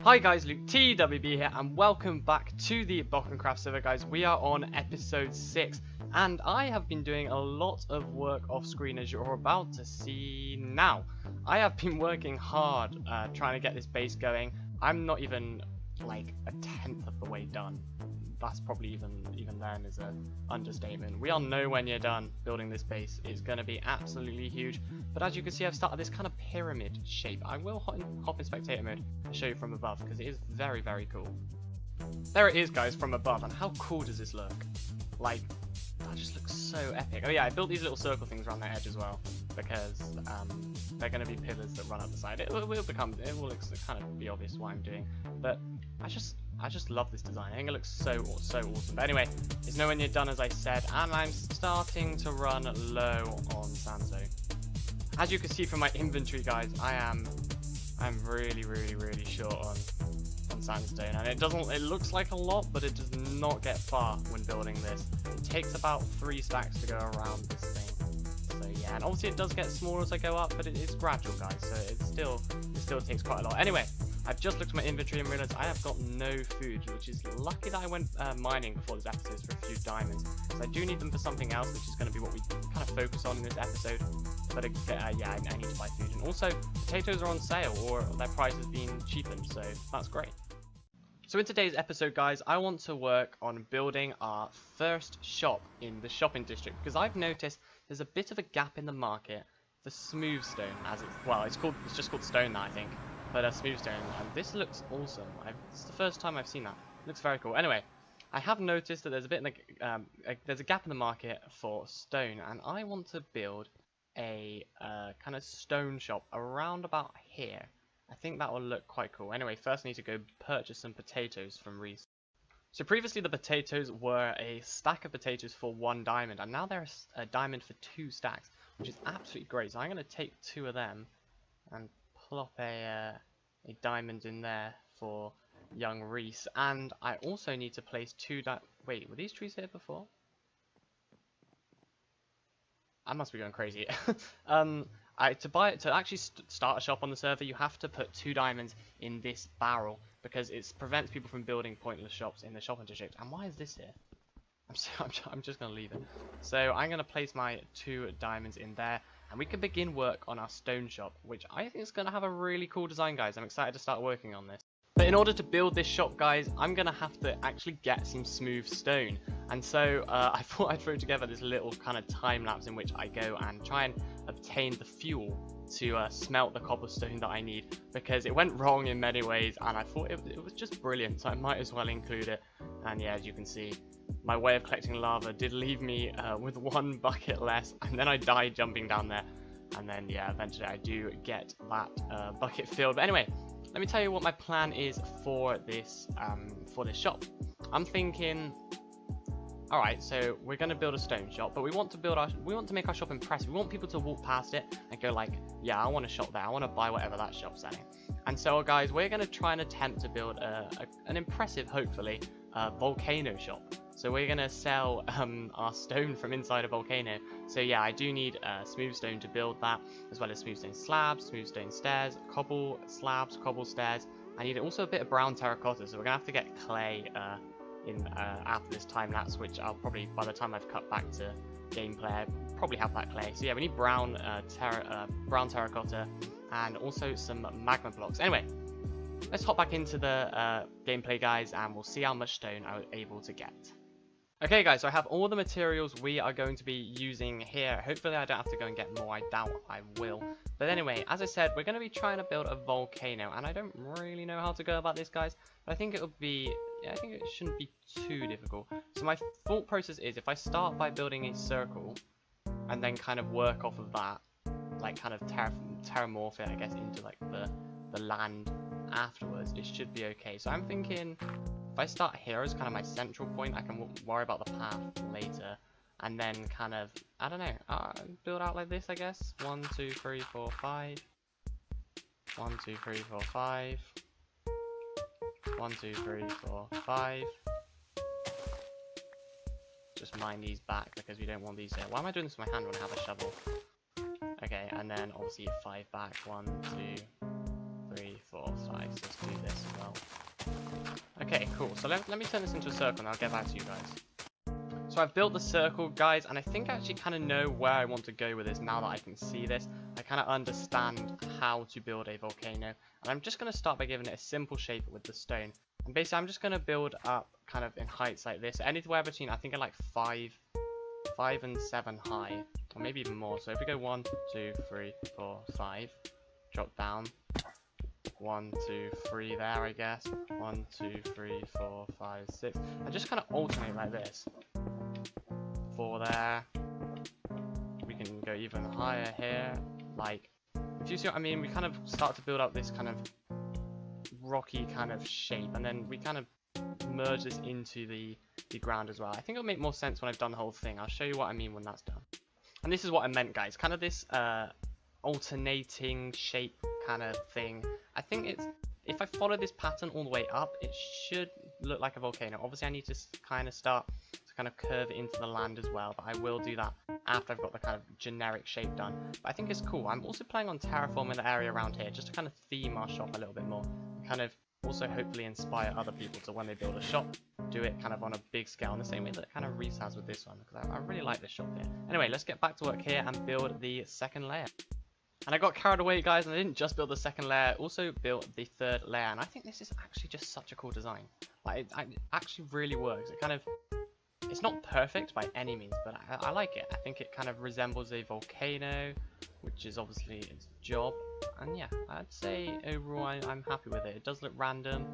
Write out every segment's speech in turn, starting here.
Hi guys, Luke TWB here, and welcome back to the Bokencraft server, guys. We are on episode 6, and I have been doing a lot of work off screen, as you're about to see now. I have been working hard trying to get this base going. I'm not even like a tenth of the way done. That's probably even then is an understatement. We are nowhere near done building this base. It's going to be absolutely huge. But as you can see, I've started this kind of pyramid shape. I will hop in spectator mode and show you from above because it is very, very cool. There it is, guys, from above. And how cool does this look? Like, that just looks so epic. Oh yeah, I built these little circle things around the edge as well because they're going to be pillars that run up the side. It will kind of be obvious what I'm doing, but I just love this design. I think it looks so awesome. But anyway, it's nowhere near done, as I said, and I'm starting to run low on sandstone. As you can see from my inventory, guys, I'm really short on sandstone, and it looks like a lot, but it does not get far when building this. It takes about 3 stacks to go around this thing. So yeah, and obviously it does get smaller as I go up, but it's gradual, guys, so it still takes quite a lot. Anyway, I've just looked at my inventory and realised I have got no food, which is lucky that I went mining before this episode for a few diamonds. So I do need them for something else, which is going to be what we kind of focus on in this episode. But yeah, I need to buy food. And also, potatoes are on sale, or their price has been cheapened, so that's great. So in today's episode, guys, I want to work on building our first shop in the shopping district, because I've noticed there's a bit of a gap in the market for smooth stone, it's just called stone now, I think. But a smooth stone, and this looks awesome. It's the first time I've seen that. It looks very cool. Anyway, I have noticed that there's a bit there's a gap in the market for stone, and I want to build a kind of stone shop around about here. I think that will look quite cool. Anyway, first I need to go purchase some potatoes from Reese. So previously the potatoes were a stack of potatoes for 1 diamond, and now they're a diamond for 2 stacks, which is absolutely great. So I'm going to take 2 of them and plop a diamond in there for young Reese, and I also need to place 2 wait, were these trees here before? I must be going crazy. To actually start a shop on the server, you have to put 2 diamonds in this barrel because it prevents people from building pointless shops in the shopping district. And why is this here? I'm just going to leave it. So I'm going to place my 2 diamonds in there, and we can begin work on our stone shop, which I think is going to have a really cool design, guys. I'm excited to start working on this. But in order to build this shop, guys, I'm going to have to actually get some smooth stone. And so I thought I'd throw together this little kind of time lapse in which I go and try and obtain the fuel to smelt the cobblestone that I need, because it went wrong in many ways, and I thought it was just brilliant, so I might as well include it. And yeah, as you can see, my way of collecting lava did leave me with 1 bucket less, and then I died jumping down there, and then yeah, eventually I do get that bucket filled. But anyway, let me tell you what my plan is for this shop. I'm thinking, all right, so we're going to build a stone shop, but we want to make our shop impressive. We want people to walk past it and go like, yeah, I want to shop there. I want to buy whatever that shop's selling. And so, guys, we're going to try and attempt to build an impressive, hopefully, volcano shop. So we're going to sell our stone from inside a volcano. So yeah, I do need smooth stone to build that, as well as smooth stone slabs, smooth stone stairs, cobble slabs, cobble stairs. I need also a bit of brown terracotta, so we're going to have to get clay after this time lapse, which I'll probably, by the time I've cut back to gameplay, probably have that clay. So yeah, we need brown terracotta and also some magma blocks. Anyway, let's hop back into the gameplay, guys, and we'll see how much stone I was able to get. Okay, guys, so I have all the materials we are going to be using here. Hopefully I don't have to go and get more. I doubt I will. But anyway, as I said, we're going to be trying to build a volcano, and I don't really know how to go about this, guys, but I think it would be, yeah, I think it shouldn't be too difficult. So my thought process is, if I start by building a circle and then kind of work off of that, like kind of terramorph it, I guess, into like the land afterwards, it should be okay. So I'm thinking, if I start here as kind of my central point, I can worry about the path later, and then kind of, I don't know, build out like this, I guess. 1, 2, 3, 4, 5. 1, 2, 3, 4, 5. 1, 2, 3, 4, 5. Just mine these back because we don't want these here. Why am I doing this with my hand when I have a shovel? Okay, and then obviously 5 back. 1, 2, 3, 4, 5. So let's do this as well. Okay, cool. So let me turn this into a circle and I'll get back to you guys. So I've built the circle, guys, and I think I actually kind of know where I want to go with this now that I can see this. I kind of understand how to build a volcano. And I'm just going to start by giving it a simple shape with the stone. And basically, I'm just going to build up kind of in heights like this. Anywhere between, I think, like 5 and 7 high. Or maybe even more. So if we go 1, 2, 3, 4, 5. Drop down. 1, 2, 3 there, I guess. 1, 2, 3, 4, 5, 6. I just kind of alternate like this. 4 there. We can go even higher here. Like, if you see what I mean, we kind of start to build up this kind of rocky kind of shape, and then we kind of merge this into the ground as well. I think it'll make more sense when I've done the whole thing. I'll show you what I mean when that's done. And this is what I meant, guys. Kind of this alternating shape kind of thing. I think it's, if I follow this pattern all the way up, it should look like a volcano. Obviously, I need to kind of start to kind of curve it into the land as well, but I will do that after I've got the kind of generic shape done. But I think it's cool. I'm also planning on terraforming the area around here just to kind of theme our shop a little bit more, and kind of also hopefully inspire other people to, when they build a shop, do it kind of on a big scale in the same way that kind of Reese has with this one, because I really like this shop here. Anyway, let's get back to work here and build the second layer. And I got carried away, guys, and I didn't just build the second layer, I also built the third layer, and I think this is actually just such a cool design. Like, it actually really works. It kind of, it's not perfect by any means, but I like it. I think it kind of resembles a volcano, which is obviously its job. And yeah, I'd say overall I'm happy with it. It does look random,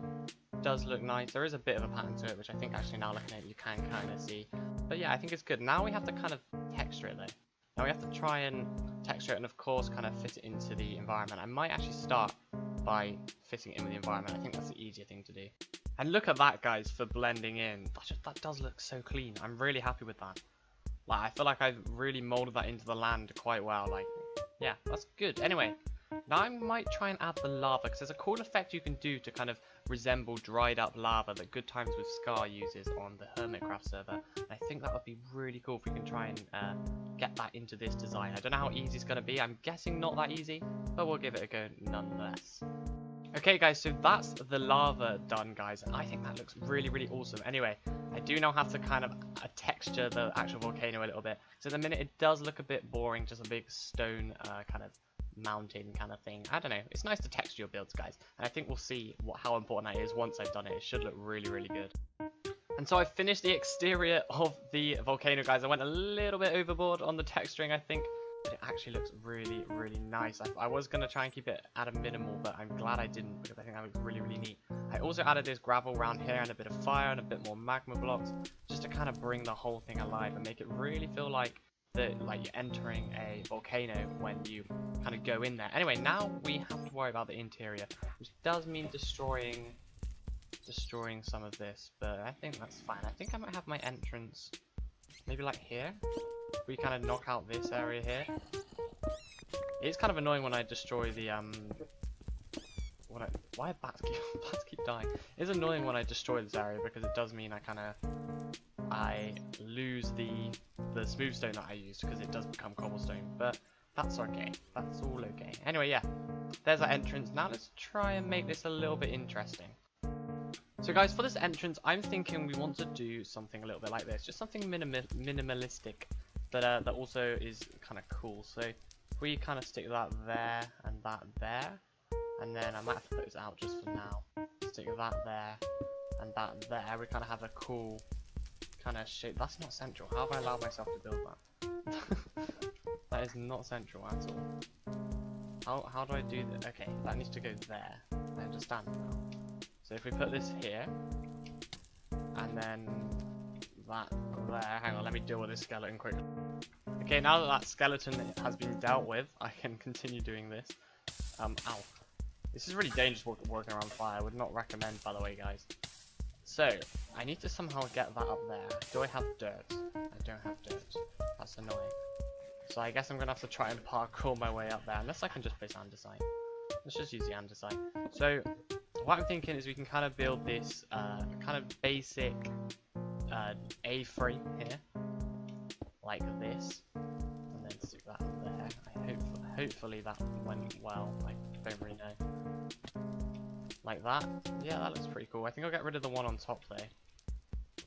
does look nice. There is a bit of a pattern to it, which I think actually now looking at it you can kind of see. But yeah, I think it's good. Now we have to kind of texture it though. Now we have to try and texture it and of course kind of fit it into the environment. I might actually start by fitting it in with the environment. I think that's the easier thing to do. And look at that, guys, for blending in. That does look so clean. I'm really happy with that. Like, I feel like I've really molded that into the land quite well. Like, yeah, that's good. Anyway, now I might try and add the lava, because there's a cool effect you can do to kind of resemble dried up lava that Good Times with Scar uses on the Hermitcraft server. I think that would be really cool if we can try and get that into this design. I don't know how easy it's going to be. I'm guessing not that easy, but we'll give it a go nonetheless. Okay, guys, so that's the lava done, guys. I think that looks really, really awesome. Anyway, I do now have to kind of texture the actual volcano a little bit. So at the minute, it does look a bit boring, just a big stone kind of mountain kind of thing. I don't know. It's nice to texture your builds, guys. And I think we'll see how important that is once I've done it. It should look really, really good. And so I finished the exterior of the volcano, guys. I went a little bit overboard on the texturing, I think. But it actually looks really, really nice. I was going to try and keep it at a minimal, but I'm glad I didn't, because I think that looks really, really neat. I also added this gravel around here and a bit of fire and a bit more magma blocks, just to kind of bring the whole thing alive and make it really feel like you're entering a volcano when you kind of go in there. Anyway, now we have to worry about the interior, which does mean destroying some of this, but I think that's fine. I think I might have my entrance maybe like here. We kind of knock out this area here. It's kind of annoying when I destroy the why bats keep dying. It's annoying when I destroy this area, because it does mean I lose the smooth stone that I used, because it does become cobblestone. But that's okay. That's all okay. Anyway, yeah, there's our entrance. Now let's try and make this a little bit interesting. So guys, for this entrance, I'm thinking we want to do something a little bit like this, just something minimalistic, but that also is kind of cool. So if we kind of stick that there and that there, and then I might have to put this out just for now. Stick that there and that there. We kind of have a cool kind of shape. That's not central. How have I allowed myself to build that? That is not central at all. How do I do that? Okay, that needs to go there. I understand now. So if we put this here, and then that there, hang on, let me deal with this skeleton quickly. Okay, now that skeleton has been dealt with, I can continue doing this. Ow. This is really dangerous working around fire. I would not recommend, by the way, guys. So, I need to somehow get that up there. Do I have dirt? I don't have dirt. That's annoying. So I guess I'm going to have to try and parkour my way up there, unless I can just place andesite. Let's just use the andesite. So, what I'm thinking is we can kind of build this kind of basic A-frame here, like this, and then stick that there. Hopefully that went well. I don't really know. like that. Yeah, that looks pretty cool. I think I'll get rid of the one on top though.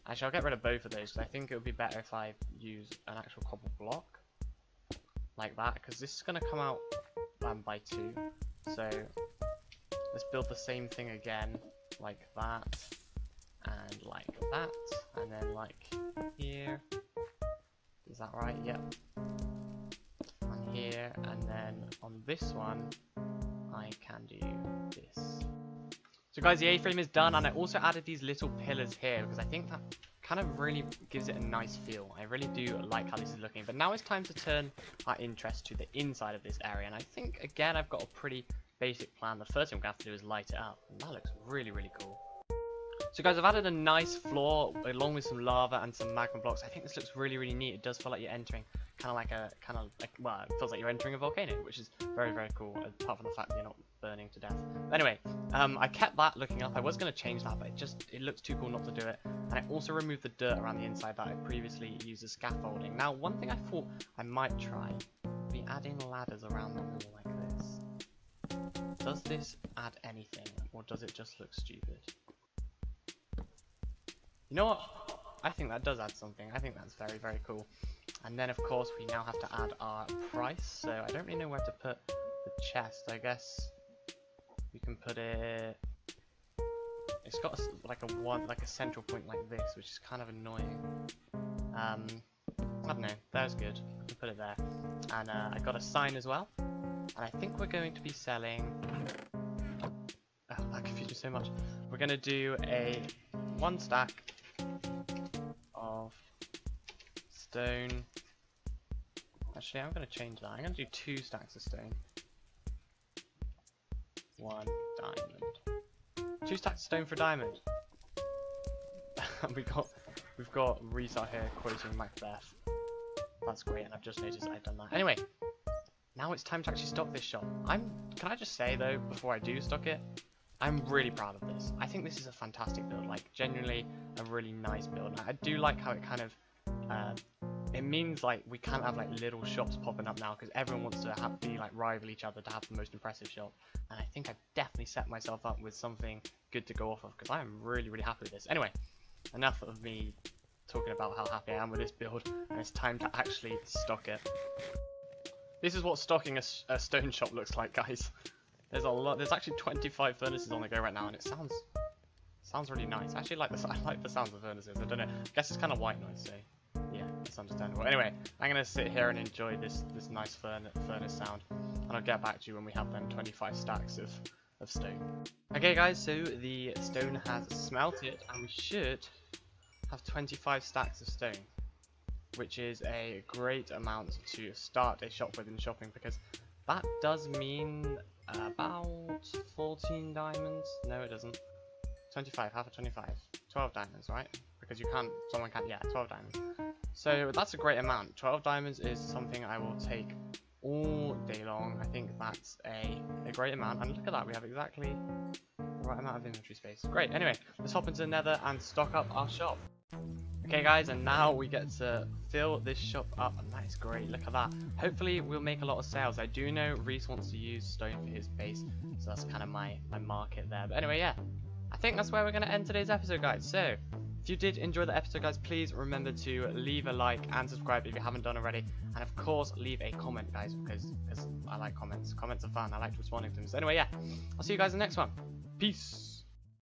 Actually, I'll get rid of both of those because I think it would be better if I use an actual cobble block like that, because this is going to come out by 2. So let's build the same thing again, like that, and like that, and then like here. Is that right? Yep. On here, and then on this one, I can do this. So guys, the A-frame is done, and I also added these little pillars here because I think that kind of really gives it a nice feel. I really do like how this is looking. But now it's time to turn our interest to the inside of this area, and I think again I've got a pretty basic plan. The first thing I'm going to have to do is light it up, and that looks really, really cool. So guys, I've added a nice floor along with some lava and some magma blocks. I think this looks really, really neat. It does feel like you're entering well, it feels like you're entering a volcano, which is very, very cool, apart from the fact that you're not burning to death. But anyway, I kept that looking up. I was going to change that, but it looks too cool not to do it. And I also removed the dirt around the inside that I previously used as scaffolding. Now, one thing I thought I might try would be adding ladders around the wall like this. Does this add anything, or does it just look stupid? You know what? I think that does add something. I think that's very, very cool. And then, of course, we now have to add our price. So I don't really know where to put the chest. I guess we can put it. It's got like a central point like this, which is kind of annoying. I don't know. That's good. We can put it there. And I got a sign as well. And I think we're going to be selling. Oh, that confused me so much. We're going to do a 1 stack of stone. Actually, I'm going to change that. I'm going to do 2 stacks of stone. 1 diamond. 2 stacks of stone for diamond. we've got Restart here quoting Macbeth. That's great, and I've just noticed I've done that. Anyway, now it's time to actually stock this shop. Can I just say though, before I do stock it, I'm really proud of this. I think this is a fantastic build, like genuinely a really nice build. I do like how it kind of, it means like we can't have like little shops popping up now because everyone wants to be like rival each other to have the most impressive shop. And I think I've definitely set myself up with something good to go off of because I am really, really happy with this. Anyway, enough of me talking about how happy I am with this build, and it's time to actually stock it. This is what stocking a stone shop looks like, guys. There's a lot. There's actually 25 furnaces on the go right now, and it sounds really nice. I actually like this. I like the sounds of furnaces. I don't know. I guess it's kind of white noise, so yeah, it's understandable. Anyway, I'm gonna sit here and enjoy this nice furnace sound, and I'll get back to you when we have them 25 stacks of stone. Okay, guys. So the stone has smelted, and we should have 25 stacks of stone, which is a great amount to start a shop with in shopping, because that does mean about 14 diamonds. No, it doesn't. 25, half of 25. 12 diamonds, right? Because someone can't, yeah, 12 diamonds. So that's a great amount. 12 diamonds is something I will take all day long. I think that's a great amount. And look at that, we have exactly the right amount of inventory space. Great. Anyway, let's hop into the nether and stock up our shop. Okay guys, and now we get to fill this shop up, and that is great. Look at that. Hopefully we'll make a lot of sales. I do know Reese wants to use stone for his base, so that's kind of my market there. But anyway, yeah, I think that's where we're going to end today's episode, guys. So if you did enjoy the episode, guys, please remember to leave a like and subscribe if you haven't done already, and of course leave a comment, guys, because I like comments. Comments are fun. I like responding to them. So anyway, yeah, I'll see you guys in the next one. Peace.